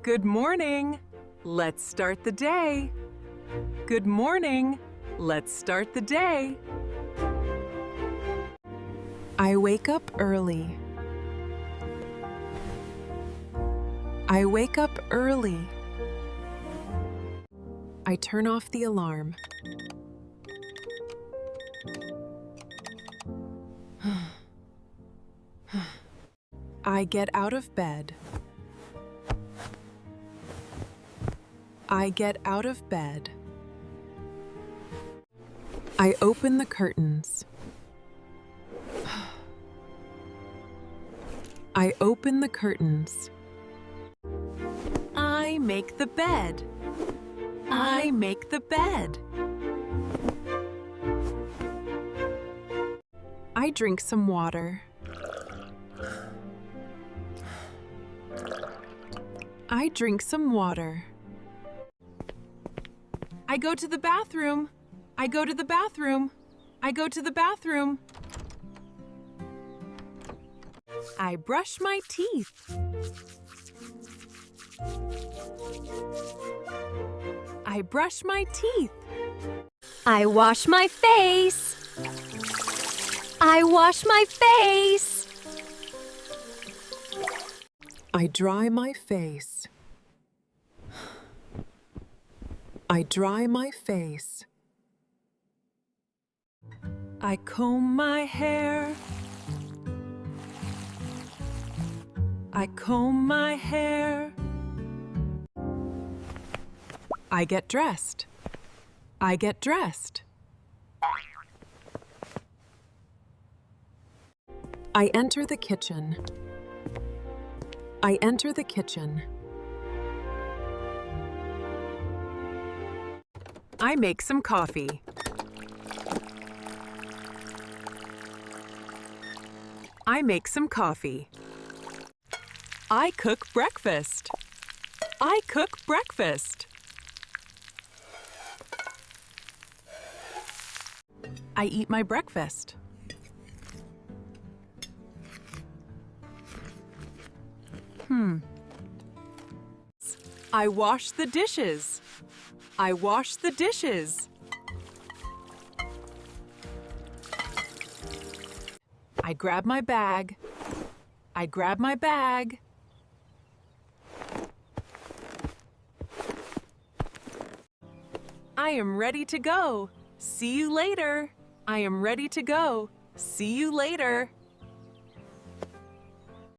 Good morning. Let's start the day. Good morning. Let's start the day. I wake up early. I wake up early. I turn off the alarm. I get out of bed. I get out of bed. I open the curtains. I open the curtains. I make the bed. I make the bed. I drink some water. I drink some water. I go to the bathroom. I go to the bathroom. I go to the bathroom. I brush my teeth. I brush my teeth. I wash my face. I wash my face. I dry my face. I dry my face. I comb my hair. I comb my hair. I get dressed. I get dressed. I enter the kitchen. I enter the kitchen. I make some coffee. I make some coffee. I cook breakfast. I cook breakfast. I eat my breakfast. I wash the dishes. I wash the dishes. I grab my bag. I grab my bag. I am ready to go. See you later. I am ready to go. See you later.